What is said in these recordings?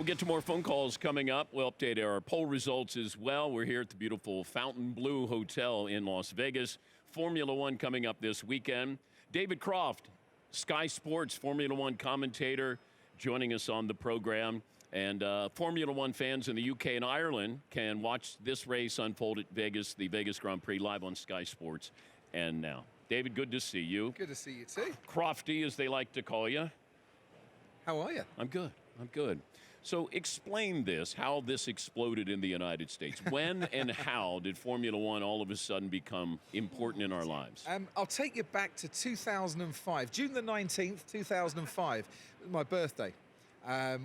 We'll get to more phone calls coming up. We'll update our poll results as well. We're here at the beautiful Fontainebleau Hotel in Las Vegas. Formula One coming up this weekend. David Croft, Sky Sports Formula One commentator, joining us on the program. And Formula One fans in the UK and Ireland can watch this race unfold at Vegas, the Vegas Grand Prix, live on Sky Sports. And now, David, good to see you. Good to see you too. Crofty, as they like to call you. How are you? I'm good. So explain this, how this exploded in the United States. When and how did Formula One all of a sudden become important in our lives? I'll take you back to 2005, June the 19th, 2005, my birthday,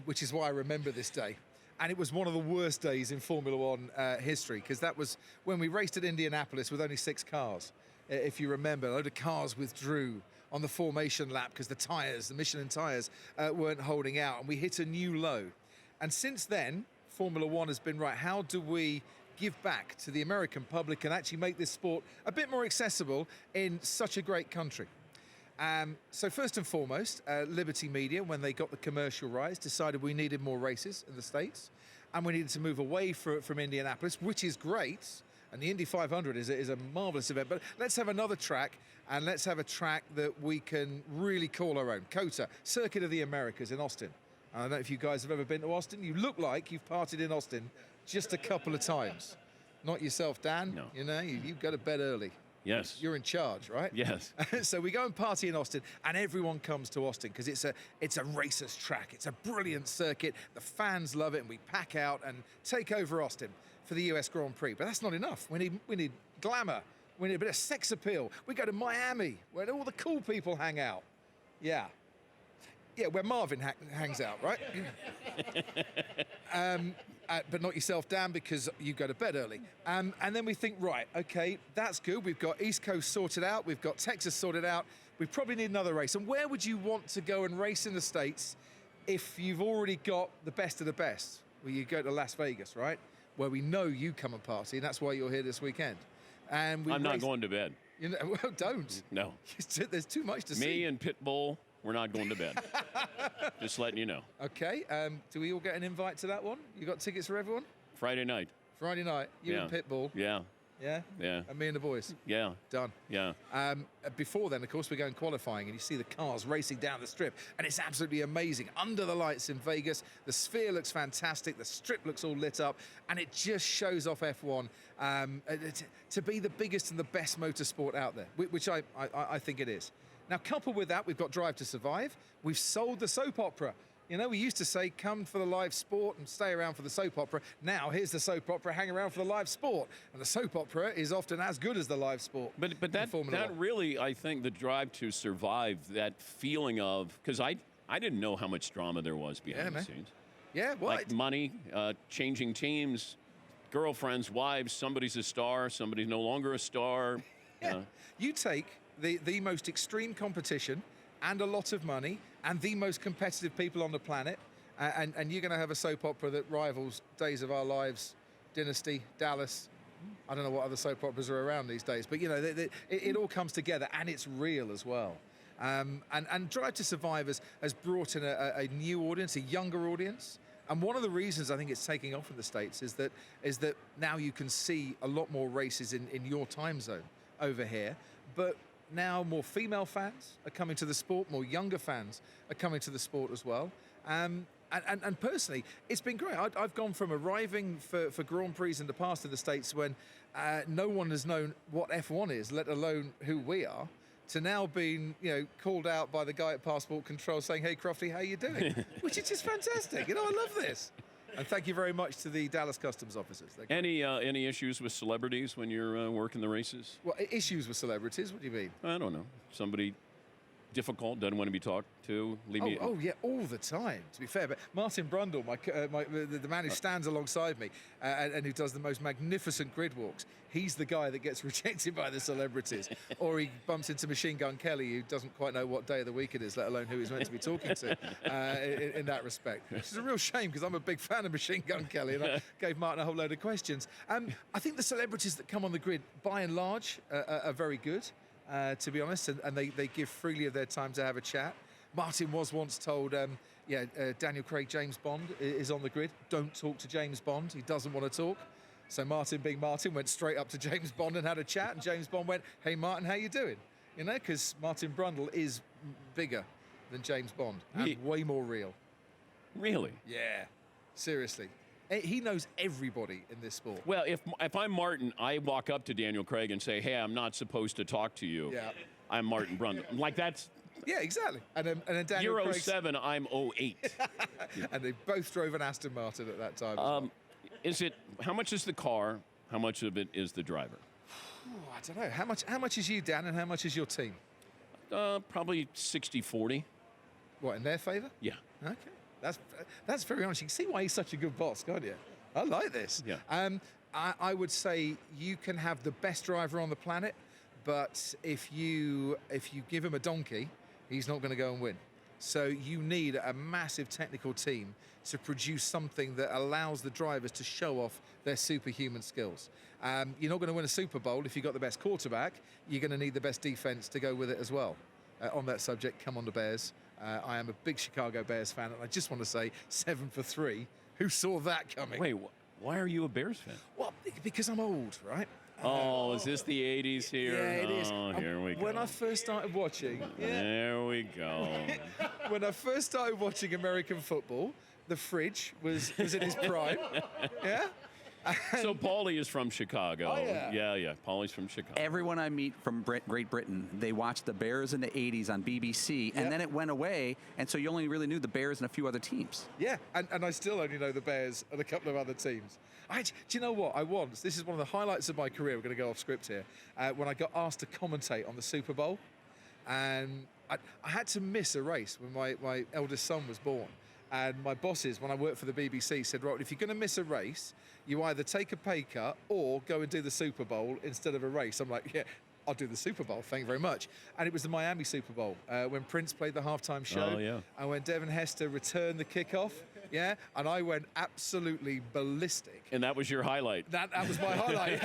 which is why I remember this day. And it was one of the worst days in Formula One history, because that was when we raced at Indianapolis with only 6 cars. If you remember, a load of cars withdrew on the formation lap because the Michelin tyres, weren't holding out, and we hit a new low. And since then, Formula One has been, right, how do we give back to the American public and actually make this sport a bit more accessible in such a great country? So first and foremost, Liberty Media, when they got the commercial rights, decided we needed more races in the States, and we needed to move away from Indianapolis, which is great. And the Indy 500 is a marvelous event, but let's have another track, and let's have a track that we can really call our own. COTA, Circuit of the Americas in Austin. I don't know if you guys have ever been to Austin. You look like you've partied in Austin just a couple of times. Not yourself, Dan. No. You know, you go to bed early. Yes. You're in charge, right? Yes. So we go and party in Austin, and everyone comes to Austin because it's a racer's track. It's a brilliant circuit. The fans love it, and we pack out and take over Austin for the US Grand Prix. But that's not enough. We need glamour. We need a bit of sex appeal. We go to Miami, where all the cool people hang out. Yeah, where Marvin hangs out, right? But not yourself, Dan, because you go to bed early. And then we think, right, okay, that's good. We've got East Coast sorted out. We've got Texas sorted out. We probably need another race. And where would you want to go and race in the States if you've already got the best of the best? Well, you go to Las Vegas, right? Where we know you come and party, and that's why you're here this weekend. And I'm not going to bed. You know, well, don't. No. There's too much to see. Me and Pitbull, we're not going to bed. Just letting you know. Okay. Do we all get an invite to that one? You got tickets for everyone? Friday night. Friday night. You and Pitbull. Yeah. Yeah? Yeah. And me and the boys. Yeah. Done. Yeah. Before then, of course, we're going qualifying, and you see the cars racing down the strip, and it's absolutely amazing. Under the lights in Vegas, the sphere looks fantastic, the strip looks all lit up, and it just shows off F1 to be the biggest and the best motorsport out there, which I think it is. Now, coupled with that, we've got Drive to Survive. We've sold the soap opera. You know, we used to say, come for the live sport and stay around for the soap opera. Now, here's the soap opera, hang around for the live sport. And the soap opera is often as good as the live sport. But that really, I think, the Drive to Survive, that feeling of, because I didn't know how much drama there was behind the scenes. Yeah, what? Like money, changing teams, girlfriends, wives, somebody's a star, somebody's no longer a star. Yeah. You take the most extreme competition and a lot of money and the most competitive people on the planet, and you're going to have a soap opera that rivals Days of Our Lives, Dynasty, Dallas. I don't know what other soap operas are around these days, but you know, it all comes together, and it's real as well. And Drive to Survive has brought in a new audience, a younger audience. And one of the reasons I think it's taking off in the States is that now you can see a lot more races in your time zone over here, but now more female fans are coming to the sport, more younger fans are coming to the sport as well. And personally, it's been great. I've gone from arriving for Grand Prix in the past in the States when no one has known what F1 is, let alone who we are, to now being, called out by the guy at Passport Control saying, "Hey, Crofty, how you doing?" Which is just fantastic. I love this. And thank you very much to the Dallas Customs officers. Any issues with celebrities when you're working the races? Well, issues with celebrities? What do you mean? I don't know. Somebody difficult, doesn't want to be talked to. Oh, yeah, all the time, to be fair. But Martin Brundle, the man who stands alongside me and who does the most magnificent grid walks, he's the guy that gets rejected by the celebrities. Or he bumps into Machine Gun Kelly, who doesn't quite know what day of the week it is, let alone who he's meant to be talking to in that respect. Which is a real shame, because I'm a big fan of Machine Gun Kelly, and I gave Martin a whole load of questions. I think the celebrities that come on the grid, by and large, are very good. To be honest, and they give freely of their time to have a chat. Martin was once told Daniel Craig, James Bond is on the grid. Don't talk to James Bond. He doesn't want to talk. So Martin, being Martin, went straight up to James Bond and had a chat. And James Bond went, "Hey, Martin, how you doing?" You know, because Martin Brundle is bigger than James Bond and way more real. Really? Yeah, seriously. He knows everybody in this sport. Well, if I'm Martin, I walk up to Daniel Craig and say, "Hey, I'm not supposed to talk to you. Yeah. I'm Martin Brundle." Like that's. Yeah, exactly. And then Daniel You're Craig's 07, I'm 08. And they both drove an Aston Martin at that time. As well. How much is the car? How much of it is the driver? I don't know. How much is you, Dan, and how much is your team? Probably 60-40. What, in their favour? Yeah. Okay. That's very honest. You can see why he's such a good boss, can't you? I like this. Yeah. I would say you can have the best driver on the planet, but if you give him a donkey, he's not going to go and win. So you need a massive technical team to produce something that allows the drivers to show off their superhuman skills. You're not going to win a Super Bowl if you've got the best quarterback. You're going to need the best defense to go with it as well. On that subject, come on the Bears. I am a big Chicago Bears fan, and I just want to say 7-3. Who saw that coming? Wait, why are you a Bears fan? Well, because I'm old, right? Oh, is this the 80s here? Yeah, it is. Oh, here we go. When I first started watching... There we go. When I first started watching American football, the fridge was in his prime. Yeah? So Paulie is from Chicago. Oh, yeah. Yeah. Paulie's from Chicago. Everyone I meet from Great Britain, they watched the Bears in the 80s on BBC, and then it went away, and so you only really knew the Bears and a few other teams. Yeah, and I still only know the Bears and a couple of other teams. Do you know what? This is one of the highlights of my career. We're going to go off script here. When I got asked to commentate on the Super Bowl, and I had to miss a race when my eldest son was born. And my bosses, when I worked for the BBC, said, right, if you're going to miss a race, you either take a pay cut or go and do the Super Bowl instead of a race. I'm like, yeah, I'll do the Super Bowl, thank you very much. And it was the Miami Super Bowl when Prince played the halftime show. Oh, yeah. And when Devin Hester returned the kickoff, yeah, and I went absolutely ballistic. And that was your highlight. That was my highlight.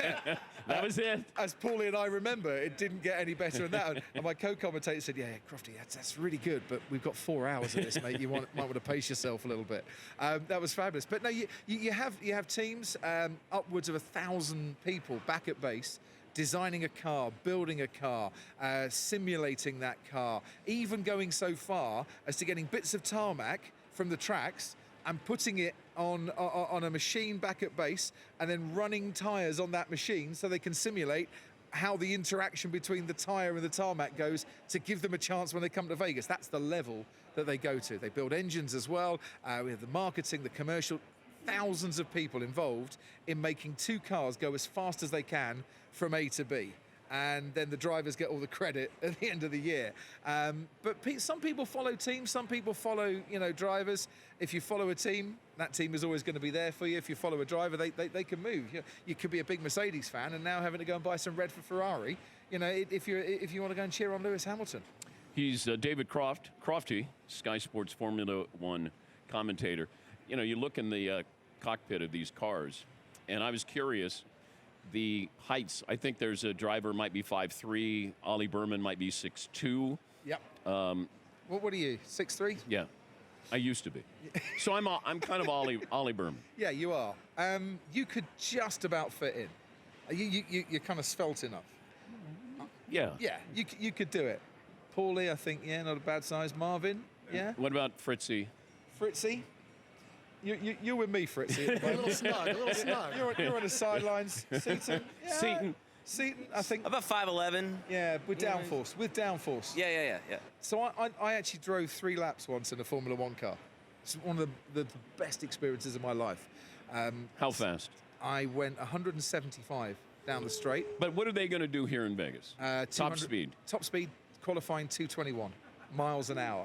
That was it. As Paulie and I remember, it didn't get any better than that. And my co-commentator said, yeah, Crofty, that's really good, but we've got 4 hours of this, mate. You might want to pace yourself a little bit. That was fabulous. But no, you have teams, upwards of 1,000 people back at base, designing a car, building a car, simulating that car, even going so far as to getting bits of tarmac from the tracks and putting it on a machine back at base and then running tyres on that machine so they can simulate how the interaction between the tyre and the tarmac goes to give them a chance when they come to Vegas. That's the level that they go to. They build engines as well. We have the marketing, the commercial, thousands of people involved in making 2 cars go as fast as they can from A to B. And then the drivers get all the credit at the end of the year. But some people follow teams, some people follow, drivers. If you follow a team, that team is always going to be there for you. If you follow a driver, they can move. You could be a big Mercedes fan and now having to go and buy some red for Ferrari. If you want to go and cheer on Lewis Hamilton. He's David Croft, Crofty, Sky Sports Formula One commentator. You look in the cockpit of these cars, and I was curious. The heights, I think there's a driver might be 5'3", Ollie Berman might be 6'2". Yep. What are you, 6'3"? Yeah, I used to be. So I'm kind of Ollie Berman. Yeah, you are. You could just about fit in. You're kind of svelte enough. Yeah. Yeah, you could do it. Paulie, I think, yeah, not a bad size. Marvin, yeah. What about Fritzy? Fritzy? You're with me, Fritzy. A little snug. You're on the sidelines. Seaton? Yeah. Seaton, I think. About 5'11". Yeah, with downforce. Yeah. So I actually drove 3 laps once in a Formula One car. It's one of the best experiences of my life. How fast? I went 175 down the straight. But what are they going to do here in Vegas? Top speed? Top speed, qualifying 221 miles an hour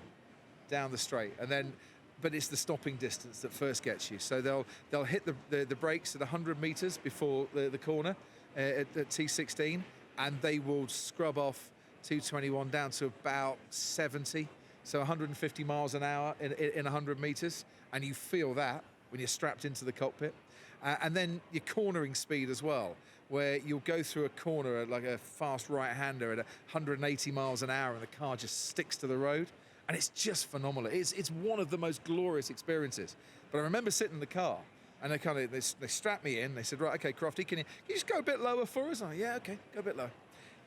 down the straight. And then... But it's the stopping distance that first gets you. So they'll hit the brakes at 100 meters before the corner at T16, and they will scrub off 221 down to about 70, so 150 miles an hour in 100 meters, and you feel that when you're strapped into the cockpit. And then your cornering speed as well, where you'll go through a corner like a fast right-hander at 180 miles an hour, and the car just sticks to the road. And it's just phenomenal. It's one of the most glorious experiences. But I remember sitting in the car, and they strapped me in. They said, right, okay, Crofty, can you just go a bit lower for us? I'm like, yeah, okay, go a bit lower.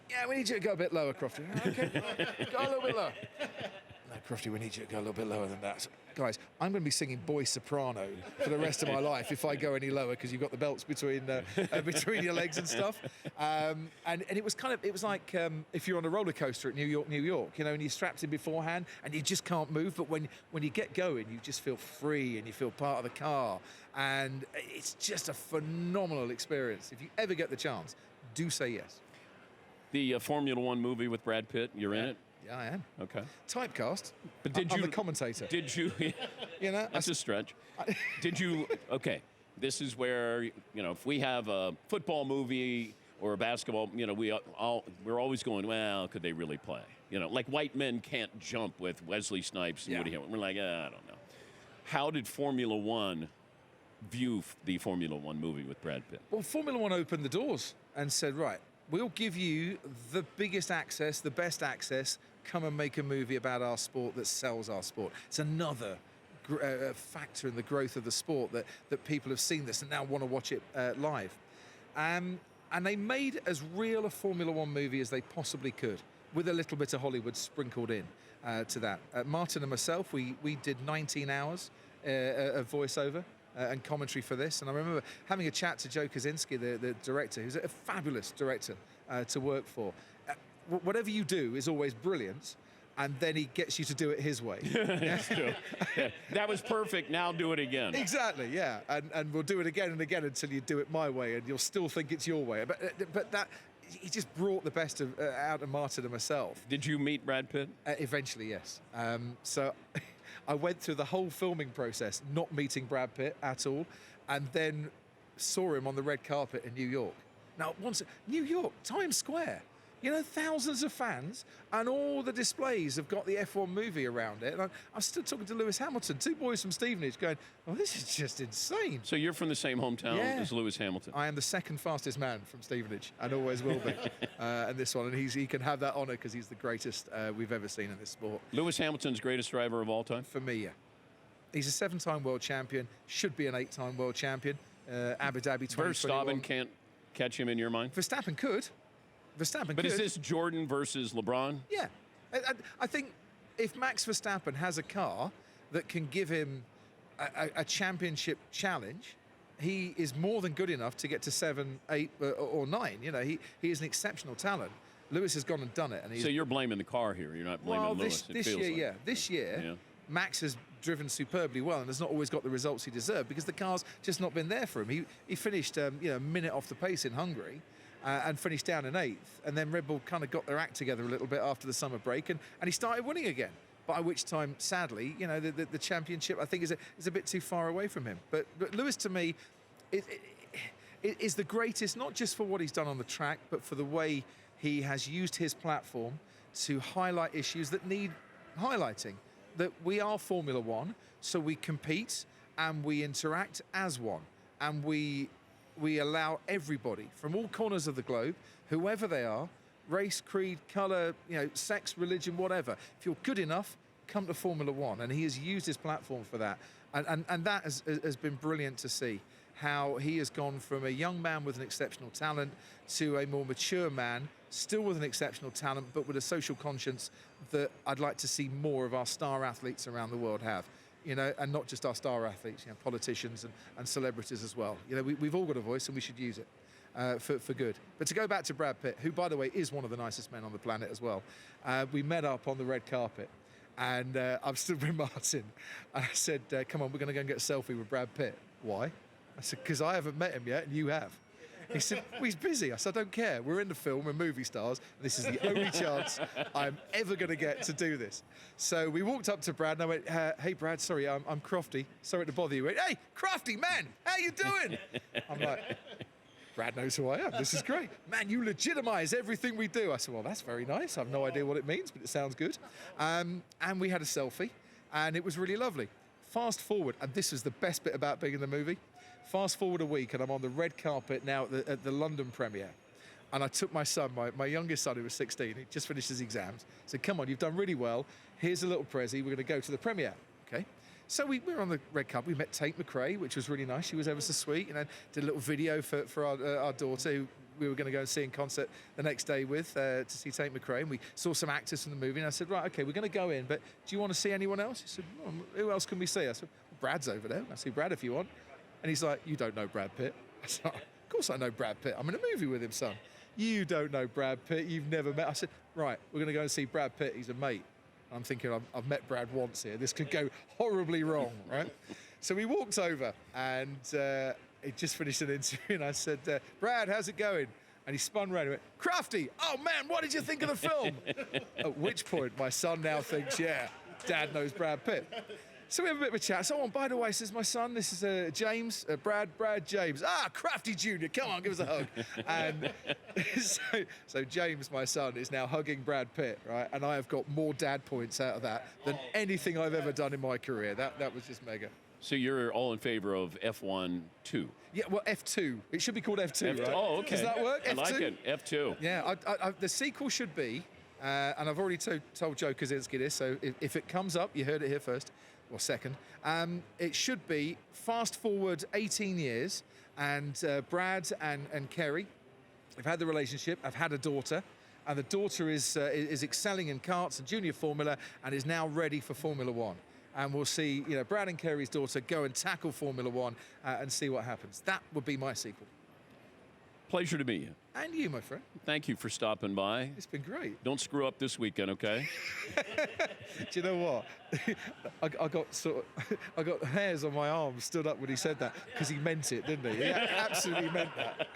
Yeah, we need you to go a bit lower, Crofty. Okay, go a little bit lower. No, Crofty, we need you to go a little bit lower than that. So, guys, I'm going to be singing boy soprano for the rest of my life if I go any lower, because you've got the belts between your legs and stuff. And it was like if you're on a roller coaster at New York, and you're strapped in beforehand and you just can't move. But when you get going, you just feel free and you feel part of the car. And it's just a phenomenal experience. If you ever get the chance, do say yes. The Formula One movie with Brad Pitt, you're in it? Yeah, I am. Okay. Typecast. But I'm the commentator. Did you? That's a stretch. Did you? Okay. This is where, if we have a football movie or a basketball, we're always going, well, could they really play? Like White Men Can't Jump with Wesley Snipes and Woody Harrelson. We're like, I don't know. How did Formula One view the Formula One movie with Brad Pitt? Well, Formula One opened the doors and said, right, we'll give you the biggest access, the best access. Come and make a movie about our sport that sells our sport. It's another factor in the growth of the sport that people have seen this and now want to watch it live. And they made as real a Formula One movie as they possibly could, with a little bit of Hollywood sprinkled in to that. Martin and myself, we did 19 hours of voiceover and commentary for this. And I remember having a chat to Joe Kosinski, the director, who's a fabulous director to work for. Whatever you do is always brilliant, and then he gets you to do it his way. That's true. Yeah. That was perfect. Now do it again. Exactly, yeah. And we'll do it again and again until you do it my way, and you'll still think it's your way. But that he just brought the best out of Martin and myself. Did you meet Brad Pitt? Eventually, yes. So I went through the whole filming process, not meeting Brad Pitt at all, and then saw him on the red carpet in New York. Now, New York, Times Square. Thousands of fans, and all the displays have got the F1 movie around it. And I'm still talking to Lewis Hamilton, two boys from Stevenage, going, "Oh, this is just insane." So you're from the same hometown as Lewis Hamilton. I am the second fastest man from Stevenage, and always will be. And this one, and he can have that honour because he's the greatest we've ever seen in this sport. Lewis Hamilton's greatest driver of all time? For me, yeah. He's a 7-time world champion, should be an 8-time world champion. Abu Dhabi 2021. Verstappen can't catch him in your mind? Verstappen could. But is this Jordan versus LeBron? Yeah. I think if Max Verstappen has a car that can give him a championship challenge, he is more than good enough to get to 7, 8, or 9. He is an exceptional talent. Lewis has gone and done it. And so you're blaming the car here. You're not blaming Lewis. This year, Max has driven superbly well and has not always got the results he deserved because the car's just not been there for him. He finished a minute off the pace in Hungary. And finished down in 8th. And then Red Bull kind of got their act together a little bit after the summer break, and he started winning again. By which time, sadly, the championship, I think, is a bit too far away from him. But Lewis, to me, is the greatest, not just for what he's done on the track, but for the way he has used his platform to highlight issues that need highlighting. That we are Formula One, so we compete and we interact as one. And we allow everybody from all corners of the globe, whoever they are, race, creed, colour, sex, religion, whatever. If you're good enough, come to Formula One. And he has used his platform for that. And that has been brilliant to see, how he has gone from a young man with an exceptional talent to a more mature man, still with an exceptional talent, but with a social conscience that I'd like to see more of our star athletes around the world have. And not just our star athletes, politicians and celebrities as well. We've all got a voice and we should use it for good. But to go back to Brad Pitt, who, by the way, is one of the nicest men on the planet as well, we met up on the red carpet and I'm stood with Martin and I said, come on, we're going to go and get a selfie with Brad Pitt. Why? I said, because I haven't met him yet and you have. He said, well, he's busy. I said, I don't care. We're in the film. We're movie stars. And this is the only chance I'm ever going to get to do this. So we walked up to Brad and I went, hey, Brad, sorry, I'm Crofty. Sorry to bother you. He went, hey, Crofty, man, how you doing? I'm like, Brad knows who I am. This is great. Man, you legitimize everything we do. I said, well, that's very nice. I have no idea what it means, but it sounds good. And we had a selfie and it was really lovely. Fast forward, and this was the best bit about being in the movie. Fast forward a week and I'm on the red carpet now at the London premiere. And I took my son, my youngest son, who was 16, he just finished his exams, said, come on, you've done really well. Here's a little prezi. We're going to go to the premiere. Okay. So we were on the red carpet. We met Tate McRae, which was really nice. She was ever so sweet. And then did a little video for our daughter, who we were going to go and see in concert the next day with, to see Tate McRae. And we saw some actors from the movie. And I said, right, okay, we're going to go in, but do you want to see anyone else? He said, well, who else can we see? I said, well, Brad's over there. I see Brad if you want. And he's like, you don't know Brad Pitt. I said, of course I know Brad Pitt. I'm in a movie with him, son. You don't know Brad Pitt. You've never met. I said, right, we're going to go and see Brad Pitt. He's a mate. I'm thinking, I've met Brad once here. This could go horribly wrong, right? So we walked over, and he just finished an interview, and I said, Brad, how's it going? And he spun around and went, Crafty, oh man, what did you think of the film? At which point, my son now thinks, yeah, Dad knows Brad Pitt. So we have a bit of a chat. So, by the way, says my son, this is James, Brad James. Ah, Crafty Jr., come on, give us a hug. And so James, my son, is now hugging Brad Pitt, right? And I have got more dad points out of that than anything I've ever done in my career. That was just mega. So you're all in favor of F1 2? Yeah, well, F2. It should be called F2, right? Oh, okay. Does that work? I F2? like it. F2. Yeah, the sequel should be, and I've already told Joe Kosinski this, so if it comes up, you heard it here first, or second, it should be fast forward 18 years, and Brad and Kerry have had the relationship, have had a daughter, and the daughter is excelling in karts and junior Formula and is now ready for Formula One. And we'll see, Brad and Kerry's daughter go and tackle Formula One and see what happens. That would be my sequel. Pleasure to meet you. And you, my friend. Thank you for stopping by. It's been great. Don't screw up this weekend, okay? Do you know what? I got hairs on my arms stood up when he said that, because he meant it, didn't he? He absolutely meant that.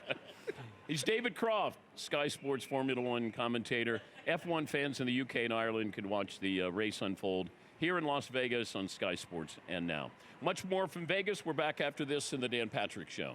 He's David Croft, Sky Sports Formula One commentator. F1 fans in the UK and Ireland can watch the race unfold here in Las Vegas on Sky Sports and Now. Much more from Vegas. We're back after this in the Dan Patrick Show.